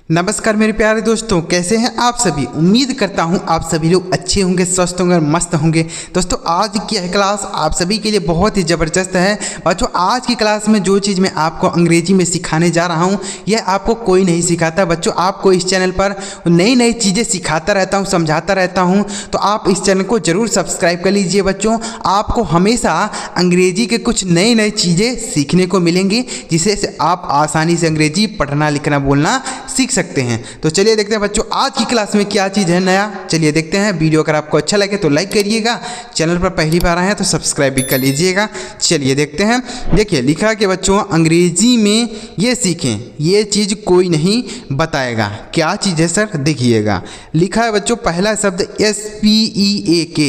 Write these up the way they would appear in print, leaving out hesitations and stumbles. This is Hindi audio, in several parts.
नमस्कार मेरे प्यारे दोस्तों, कैसे हैं आप सभी। उम्मीद करता हूं आप सभी लोग अच्छे होंगे, स्वस्थ होंगे और मस्त होंगे। दोस्तों आज की यह क्लास आप सभी के लिए बहुत ही ज़बरदस्त है। बच्चों आज की क्लास में जो चीज़ मैं आपको अंग्रेजी में सिखाने जा रहा हूं यह आपको कोई नहीं सिखाता। बच्चों आपको इस चैनल पर नई नई चीज़ें सिखाता रहता हूँ, समझाता रहता हूँ, तो आप इस चैनल को ज़रूर सब्सक्राइब कर लीजिए। बच्चों आपको हमेशा अंग्रेजी के कुछ नई नई चीज़ें सीखने को मिलेंगी, जिससे आप आसानी से अंग्रेजी पढ़ना लिखना बोलना सीख सकते हैं। तो चलिए देखते हैं बच्चों आज की क्लास में क्या चीज़ है नया। चलिए देखते हैं। वीडियो अगर आपको अच्छा लगे तो लाइक करिएगा, चैनल पर पहली बार आए हैं तो सब्सक्राइब भी कर लीजिएगा। चलिए देखते हैं। देखिए लिखा कि बच्चों अंग्रेजी में ये सीखें, ये चीज़ कोई नहीं बताएगा। क्या चीज़ है सर, देखिएगा। लिखा है बच्चों पहला शब्द SPEAK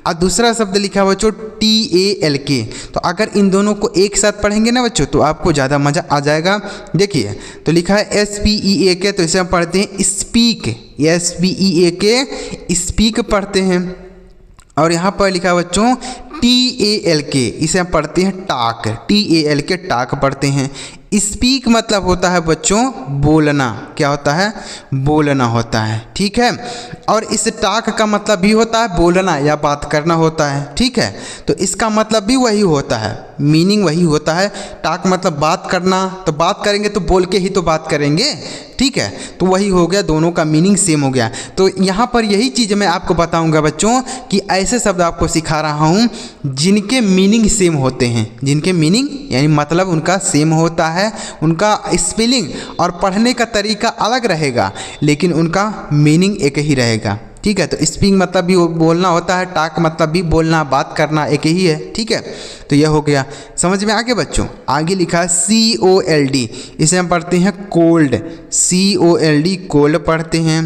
और दूसरा शब्द लिखा है बच्चों TALK। तो अगर इन दोनों को एक साथ पढ़ेंगे ना बच्चों तो आपको ज़्यादा मज़ा आ जाएगा। देखिए तो लिखा है SPEAK, तो इसे हम पढ़ते हैं स्पीक। SPEAK स्पीक पढ़ते हैं। और यहाँ पर लिखा है बच्चों TALK, इसे हम पढ़ते हैं टाक। TALK टाक पढ़ते हैं। स्पीक मतलब होता है बच्चों बोलना। क्या होता है, बोलना होता है, ठीक है। और इस टाक का मतलब भी होता है बोलना या बात करना होता है, ठीक है। तो इसका मतलब भी वही होता है, मीनिंग वही होता है। टाक मतलब बात करना, तो बात करेंगे तो बोल के ही तो बात करेंगे, ठीक है। तो वही हो गया, दोनों का मीनिंग सेम हो गया। तो यहाँ पर यही चीज़ मैं आपको बताऊँगा बच्चों कि ऐसे शब्द आपको सिखा रहा हूँ जिनके मीनिंग सेम होते हैं। जिनके मीनिंग यानी मतलब उनका सेम होता है, उनका स्पेलिंग और पढ़ने का तरीका अलग रहेगा लेकिन उनका मीनिंग एक ही रहेगा, ठीक है। तो स्पीक मतलब भी बोलना होता है, टाक मतलब भी बोलना बात करना एक ही है, ठीक है। तो यह हो गया, समझ में आगे बच्चों। आगे लिखा है COLD, इसे हम पढ़ते हैं कोल्ड। COLD कोल्ड पढ़ते हैं,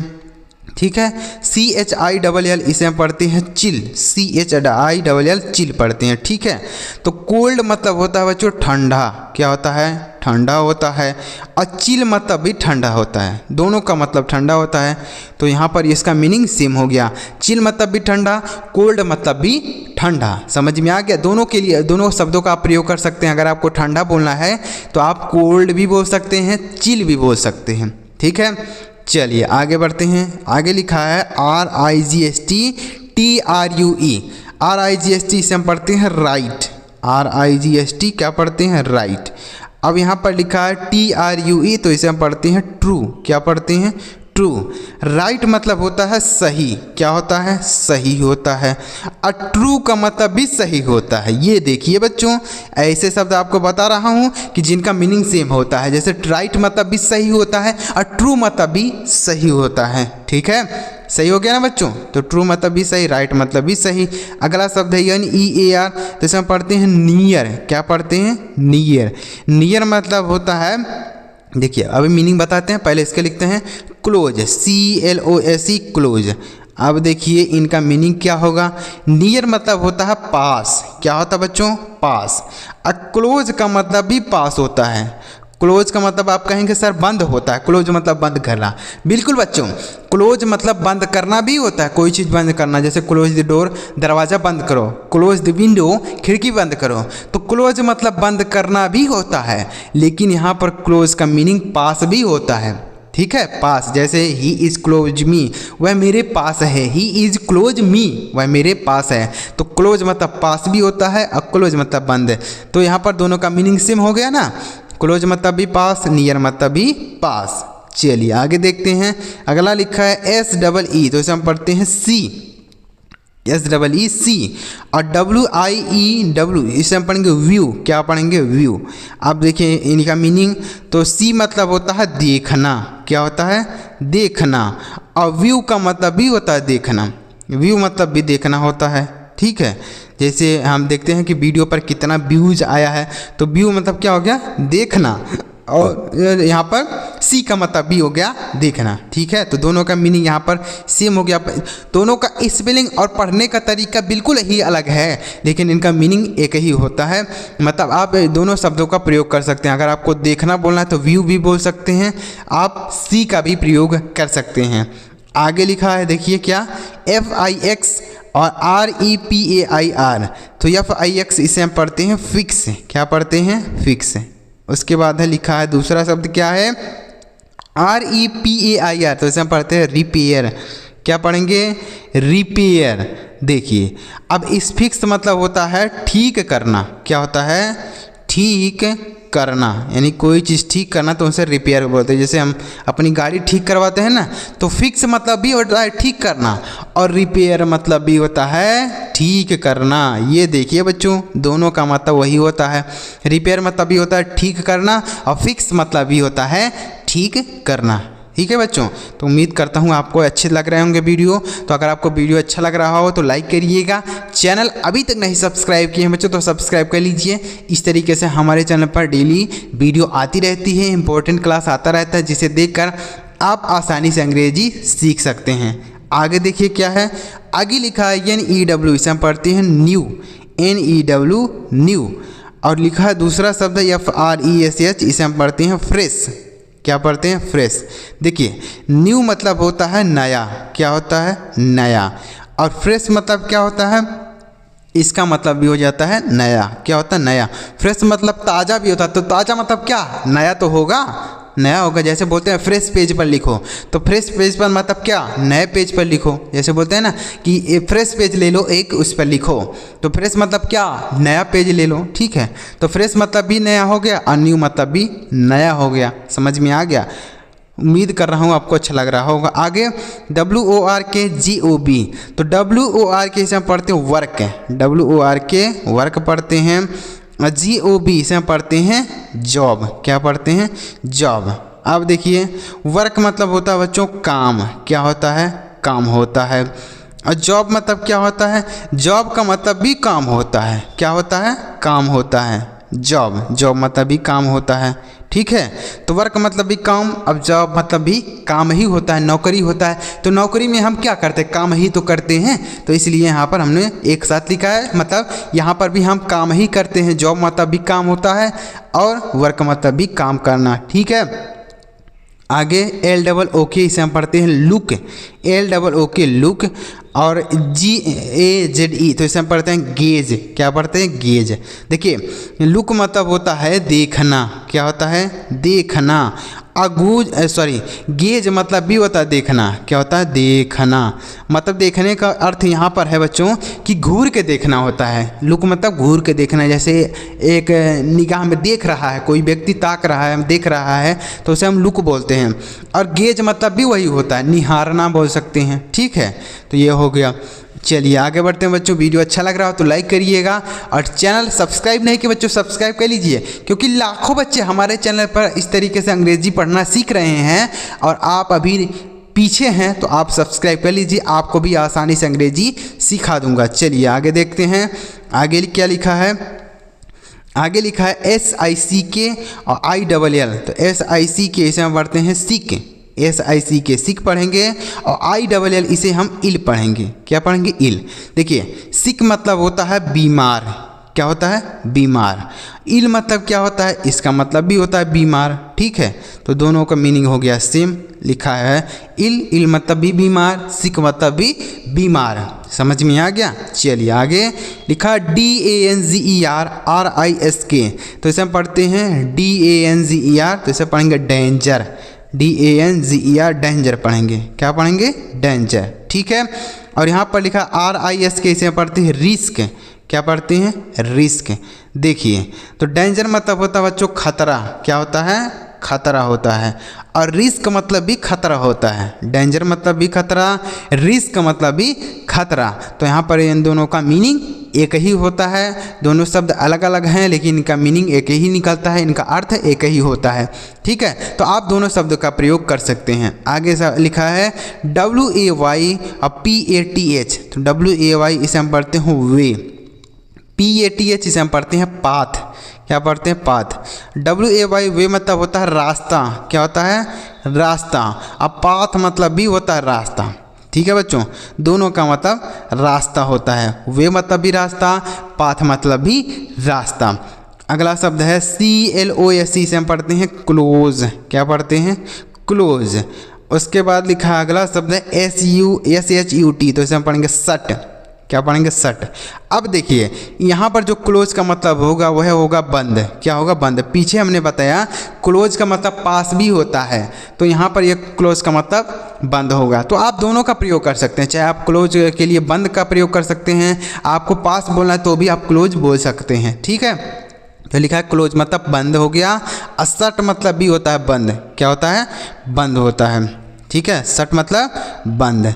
ठीक है। CHILL इसे हम पढ़ते हैं चिल। CHILL चिल पढ़ते हैं, ठीक है। तो कोल्ड मतलब होता है बच्चों ठंडा। क्या होता है, ठंडा होता है। और चिल मतलब भी ठंडा होता है, दोनों का मतलब ठंडा होता है। तो यहाँ पर इसका मीनिंग सेम हो गया। चिल मतलब भी ठंडा, कोल्ड मतलब भी ठंडा। समझ में आ गया। दोनों के लिए दोनों शब्दों का आप प्रयोग कर सकते हैं। अगर आपको ठंडा बोलना है तो आप कोल्ड भी बोल सकते हैं, चिल भी बोल सकते हैं, ठीक है। चलिए आगे बढ़ते हैं। आगे लिखा है RIGHT TRUE। RIGHT इसे हम पढ़ते हैं राइट। RIGHT क्या पढ़ते हैं, राइट। अब यहाँ पर लिखा है TRUE, तो इसे हम पढ़ते हैं ट्रू। क्या पढ़ते हैं, ट्रू। राइट मतलब होता है सही। क्या होता है, सही होता है। और ट्रू का मतलब भी सही होता है। ये देखिए बच्चों ऐसे शब्द आपको बता रहा हूँ कि जिनका मीनिंग सेम होता है। जैसे राइट मतलब भी सही होता है और ट्रू मतलब भी सही होता है, ठीक है। सही हो गया ना बच्चों। तो ट्रू मतलब भी सही, राइट मतलब भी सही। अगला शब्द है NEAR, तो इसे हम पढ़ते हैं नियर। क्या पढ़ते हैं, नियर। नियर मतलब होता है, देखिए अभी मीनिंग बताते हैं। पहले इसके लिखते हैं क्लोज। CLOSE close. अब देखिए इनका मीनिंग क्या होगा। नियर मतलब होता है पास। क्या होता है बच्चों, पास। और क्लोज का मतलब भी पास होता है। क्लोज का मतलब आप कहेंगे सर बंद होता है। क्लोज मतलब बंद करना। बिल्कुल बच्चों, क्लोज मतलब बंद करना भी होता है। कोई चीज़ बंद करना, जैसे क्लोज द डोर दरवाज़ा बंद करो, क्लोज द विंडो खिड़की बंद करो। तो क्लोज मतलब बंद करना भी होता है, लेकिन यहाँ पर क्लोज का मीनिंग पास भी होता है, ठीक है। पास, जैसे ही इज़ क्लोज मी, वह मेरे पास है। ही इज़ क्लोज मी, वह मेरे पास है। तो क्लोज मतलब पास भी होता है और क्लोज मतलब बंद। तो यहाँ पर दोनों का मीनिंग सेम हो गया ना। क्लोज मतलब भी पास, नियर मतलब भी पास। चलिए आगे देखते हैं। अगला लिखा है SEE, तो इसे हम पढ़ते हैं सी। SEEC। और WIEW इसे हम पढ़ेंगे व्यू। क्या पढ़ेंगे, व्यू। अब देखिए इनका मीनिंग, तो सी मतलब होता है देखना। क्या होता है, देखना। और व्यू का मतलब भी होता है देखना। व्यू मतलब भी देखना होता है, ठीक है। जैसे हम देखते हैं कि वीडियो पर कितना व्यूज आया है, तो व्यू मतलब क्या हो गया, देखना। और यहाँ पर सी का मतलब भी हो गया देखना, ठीक है। तो दोनों का मीनिंग यहाँ पर सेम हो गया। दोनों का स्पेलिंग और पढ़ने का तरीका बिल्कुल ही अलग है, लेकिन इनका मीनिंग एक ही होता है। मतलब आप दोनों शब्दों का प्रयोग कर सकते हैं। अगर आपको देखना बोलना है तो व्यू भी बोल सकते हैं, आप सी का भी प्रयोग कर सकते हैं। आगे लिखा है देखिए क्या, FIX और REPAIR। तो FIX इसे हम पढ़ते हैं फिक्स। क्या पढ़ते हैं, फिक्स। उसके बाद है लिखा है दूसरा शब्द क्या है, REPAIR, तो इसे हम पढ़ते हैं रिपेयर। क्या पढ़ेंगे? रिपेयर। देखिए अब इस फिक्स मतलब होता है ठीक करना। क्या होता है? ठीक करना, यानी कोई चीज़ ठीक करना तो उसे रिपेयर बोलते हैं। जैसे हम अपनी गाड़ी ठीक करवाते हैं ना, तो फिक्स मतलब भी होता है ठीक करना और रिपेयर मतलब भी होता है ठीक करना। ये देखिए बच्चों, दोनों का मतलब वही होता है। रिपेयर मतलब भी होता है ठीक करना और फिक्स मतलब भी होता है ठीक करना। ठीक है बच्चों, तो उम्मीद करता हूँ आपको अच्छे लग रहे होंगे वीडियो। तो अगर आपको वीडियो अच्छा लग रहा हो तो लाइक करिएगा। चैनल अभी तक नहीं सब्सक्राइब किए हैं बच्चों तो सब्सक्राइब कर लीजिए। इस तरीके से हमारे चैनल पर डेली वीडियो आती रहती है, इंपॉर्टेंट क्लास आता रहता है, जिसे देखकर आप आसानी से अंग्रेजी सीख सकते हैं। आगे देखिए क्या है, आगे लिखा है NEW, इसे हम पढ़ते हैं न्यू, NEW न्यू। और लिखा है दूसरा शब्द FRESH, इसे हम पढ़ते हैं फ्रेश। क्या पढ़ते हैं? फ्रेश। देखिए न्यू मतलब होता है नया। क्या होता है? नया। और फ्रेश मतलब क्या होता है? इसका मतलब भी हो जाता है नया। क्या होता है? नया। फ्रेश मतलब ताज़ा भी होता है, तो ताज़ा मतलब क्या? नया तो होगा, नया होगा। जैसे बोलते हैं फ्रेश पेज पर लिखो, तो फ्रेश पेज पर मतलब क्या? नए पेज पर लिखो। जैसे बोलते हैं ना कि फ्रेश पेज ले लो, एक उस पर लिखो, तो फ्रेश मतलब क्या? नया पेज ले लो। ठीक है, तो फ्रेश मतलब भी नया हो गया और न्यू मतलब भी नया हो गया। समझ में आ गया? उम्मीद कर रहा हूँ आपको अच्छा लग रहा होगा। आगे WORK, तो WORK इसे हम पढ़ते हैं वर्क। WORK वर्क पढ़ते हैं। GOB इसे हम पढ़ते हैं जॉब। क्या पढ़ते हैं? जॉब। अब देखिए वर्क मतलब होता है बच्चों काम। क्या होता है? काम होता है। और जॉब मतलब क्या होता है? जॉब का मतलब भी काम होता है। क्या होता है? काम होता है। जॉब, जॉब मतलब भी काम होता है। ठीक है, तो वर्क मतलब भी काम, अब जॉब मतलब भी काम ही होता है, नौकरी होता है। तो नौकरी में हम क्या करते हैं? काम ही तो करते हैं, तो इसलिए यहाँ पर हमने एक साथ लिखा है। मतलब यहाँ पर भी हम काम ही करते हैं। जॉब मतलब भी काम होता है और वर्क मतलब भी काम करना। ठीक है, आगे LOOK, इसे हम पढ़ते हैं लुक। LOOK look. और GAZE, तो इसे हम पढ़ते हैं गेज। क्या पढ़ते हैं? गेज। देखिए लुक मतलब होता है देखना। क्या होता है? देखना। गेज मतलब भी होता है देखना। क्या होता है? देखना। मतलब देखने का अर्थ यहाँ पर है बच्चों कि घूर के देखना होता है। लुक मतलब घूर के देखना, जैसे एक निगाह में देख रहा है, कोई व्यक्ति ताक रहा है, देख रहा है, तो उसे हम लुक बोलते हैं। और गेज मतलब भी वही होता है, निहारना बोल सकते हैं। ठीक है, तो ये हो गया। चलिए आगे बढ़ते हैं बच्चों। वीडियो अच्छा लग रहा हो तो लाइक करिएगा और चैनल सब्सक्राइब नहीं किए बच्चों सब्सक्राइब कर लीजिए, क्योंकि लाखों बच्चे हमारे चैनल पर इस तरीके से अंग्रेजी पढ़ना सीख रहे हैं और आप अभी पीछे हैं, तो आप सब्सक्राइब कर लीजिए, आपको भी आसानी से अंग्रेजी सिखा दूंगा। चलिए आगे देखते हैं। आगे क्या लिखा है? आगे लिखा है SICK और ILL, तो SICK इसे हम पढ़ते हैं सिक। SICK सिक पढ़ेंगे और ILL इसे हम इल पढ़ेंगे। क्या पढ़ेंगे? इल। देखिए सिक मतलब होता है बीमार। क्या होता है? बीमार। इल मतलब क्या होता है? इसका मतलब भी होता है बीमार। ठीक है, तो दोनों का मीनिंग हो गया सेम। लिखा है इल मतलब भी बीमार, सिक मतलब भी बीमार। समझ में आ गया? चलिए आगे लिखा DANGER तो इसे हम पढ़ते हैं DANGER, तो इसे पढ़ेंगे डेंजर। DANGER डेंजर पढ़ेंगे। क्या पढ़ेंगे? डेंजर। ठीक है, और यहाँ पर लिखा RISK, इसे पढ़ते हैं रिस्क। क्या पढ़ते हैं? रिस्क। देखिए तो डेंजर मतलब होता है बच्चों खतरा। क्या होता है? खतरा होता है। और रिस्क मतलब भी खतरा होता है। डेंजर मतलब भी खतरा, रिस्क मतलब भी खतरा। तो यहाँ पर इन दोनों का मीनिंग एक ही होता है। दोनों शब्द अलग अलग हैं लेकिन इनका मीनिंग एक ही निकलता है, इनका अर्थ एक ही होता है। ठीक है, तो आप दोनों शब्द का प्रयोग कर सकते हैं। आगे लिखा है WAY और PATH, तो WAY इसे हम पढ़ते हैं वे। PATH इसे हम पढ़ते हैं पाथ। क्या पढ़ते हैं? पाथ। WAY वे मतलब होता है रास्ता। क्या होता है? रास्ता। अब पाथ मतलब भी होता है रास्ता। ठीक है बच्चों, दोनों का मतलब रास्ता होता है। वे मतलब भी रास्ता, पाथ मतलब भी रास्ता। अगला शब्द है CLOSE, इसे हम पढ़ते हैं क्लोज। क्या पढ़ते हैं? क्लोज। उसके बाद लिखा है अगला शब्द है SHUT, तो इसे हम पढ़ेंगे सट। क्या पढ़ेंगे शट। अब देखिए यहाँ पर जो क्लोज का मतलब होगा वह होगा बंद। क्या होगा? बंद। पीछे हमने बताया क्लोज का मतलब पास भी होता है, तो यहाँ पर यह क्लोज का मतलब बंद होगा। तो आप दोनों का प्रयोग कर सकते हैं, चाहे आप क्लोज के लिए बंद का प्रयोग कर सकते हैं, आपको पास बोलना है तो भी आप क्लोज बोल सकते हैं। ठीक है, तो लिखा है क्लोज मतलब बंद हो गया। शट मतलब भी होता है बंद। क्या होता है? बंद होता है। ठीक है, शट मतलब बंद।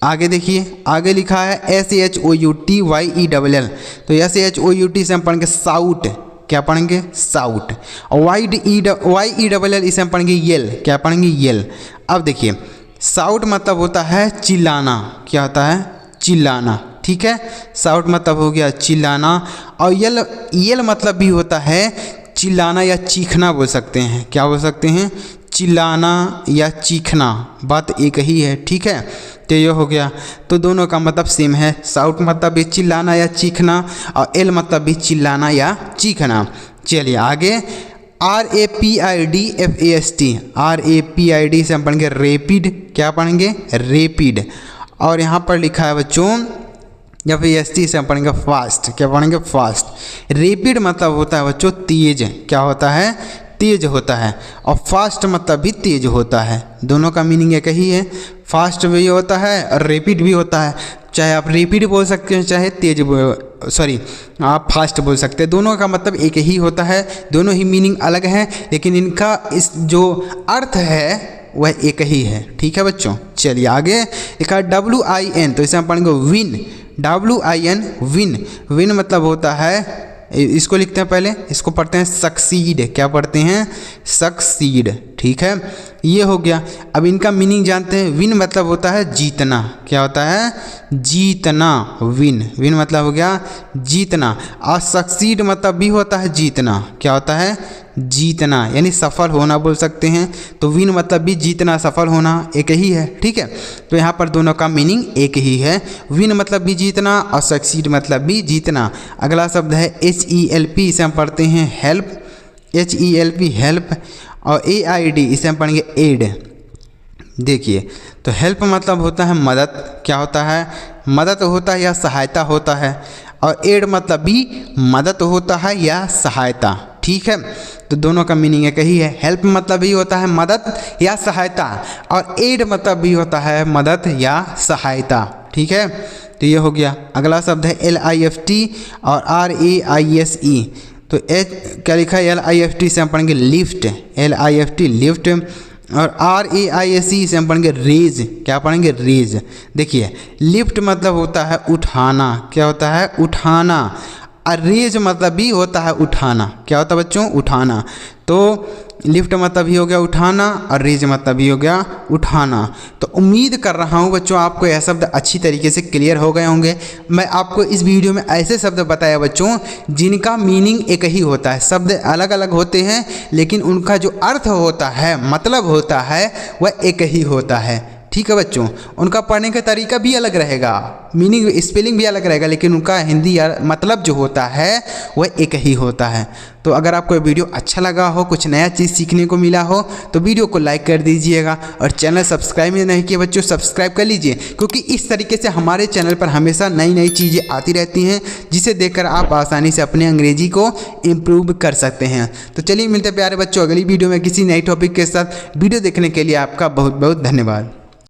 आगे देखिए, आगे लिखा है SHOUTYELL। तो SHOUT से हम पढ़ेंगे साउट। क्या पढ़ेंगे? साउट। और YELL इसे हम पढ़ेंगे येल। क्या पढ़ेंगे? येल। अब देखिए साउट मतलब होता है चिल्लाना। क्या होता है? चिल्लाना। ठीक है, साउट मतलब हो गया चिल्लाना। और येल मतलब भी होता है चिल्लाना या चीखना बोल सकते हैं। क्या बोल सकते हैं? चिल्लाना या चीखना, बात एक ही है। ठीक है, तो ये हो गया। तो दोनों का मतलब सेम है। साउट मतलब भी चिल्लाना या चीखना और एल मतलब भी चिल्लाना या चीखना। चलिए आगे, RAPIDFAST। RAPID से हम पढ़ेंगे रेपिड। क्या पढ़ेंगे? रेपिड। और यहाँ पर लिखा है बच्चों FAST से हम पढ़ेंगे फास्ट। क्या पढ़ेंगे? फास्ट। रेपिड मतलब होता है बच्चों तेज। क्या होता है? तेज होता है। और फास्ट मतलब भी तेज होता है। दोनों का मीनिंग एक ही है, फास्ट भी होता है और रेपिड भी होता है। चाहे आप रेपिड बोल सकते हैं, चाहे आप फास्ट बोल सकते हैं। दोनों का मतलब एक ही होता है, दोनों ही मीनिंग अलग हैं, लेकिन इनका इस जो अर्थ है वह एक ही है। ठीक है बच्चों, चलिए आगे लिखा WIN। तो इसे हम पढ़ेंगे विन। WIN win. विन मतलब होता है, इसको लिखते हैं पहले, इसको पढ़ते हैं सक्सीड। क्या पढ़ते हैं? सक्सीड। ठीक है, ये हो गया। अब इनका मीनिंग जानते हैं। विन मतलब होता है जीतना। क्या होता है? जीतना। विन। विन मतलब हो गया जीतना। और सक्सीड मतलब भी होता है जीतना। क्या होता है? जीतना, यानी सफल होना बोल सकते हैं। तो विन मतलब भी जीतना, सफल होना, एक ही है। ठीक है, तो यहाँ पर दोनों का मीनिंग एक ही है। विन मतलब भी जीतना और सक्सीड मतलब भी जीतना। अगला शब्द है HELP। इसे हम पढ़ते हैं हेल्प। HELP help. और AID इसे हम पढ़ेंगे एड। देखिए, तो हेल्प मतलब होता है मदद। क्या होता है? मदद होता है या सहायता होता है। और एड मतलब भी मदद होता है या सहायता। ठीक है, तो दोनों का मीनिंग एक ही है। हेल्प मतलब भी होता है मदद या सहायता, और एड मतलब भी होता है मदद या सहायता। ठीक है, तो ये हो गया। अगला शब्द है LIFT और RAISE। तो क्या लिखा है? LIFT से हम पढ़ेंगे लिफ्ट। LIFT lift. और RAISE से हम पढ़ेंगे रेज। क्या पढ़ेंगे? रेज। देखिए, लिफ्ट मतलब होता है उठाना। क्या होता है? उठाना। और रेज मतलब भी होता है उठाना। क्या होता है बच्चों? उठाना। तो लिफ्ट मतलब भी हो गया उठाना और रेज मतलब भी हो गया उठाना। तो उम्मीद कर रहा हूँ बच्चों आपको यह शब्द अच्छी तरीके से क्लियर हो गए होंगे। मैं आपको इस वीडियो में ऐसे शब्द बताया बच्चों जिनका मीनिंग एक ही होता है। शब्द अलग अलग होते हैं लेकिन उनका जो अर्थ होता है, मतलब होता है, वह एक ही होता है। ठीक है बच्चों, उनका पढ़ने का तरीका भी अलग रहेगा, मीनिंग स्पेलिंग भी अलग रहेगा, लेकिन उनका हिंदी मतलब जो होता है वह एक ही होता है। तो अगर आपको वीडियो अच्छा लगा हो, कुछ नया चीज़ सीखने को मिला हो, तो वीडियो को लाइक कर दीजिएगा। और चैनल सब्सक्राइब नहीं किए बच्चों, सब्सक्राइब कर लीजिए, क्योंकि इस तरीके से हमारे चैनल पर हमेशा नई नई चीज़ें आती रहती हैं जिसे देखकर आप आसानी से अपने अंग्रेजी को इम्प्रूव कर सकते हैं। तो चलिए मिलते हैं प्यारे बच्चों अगली वीडियो में किसी नई टॉपिक के साथ। वीडियो देखने के लिए आपका बहुत बहुत धन्यवाद।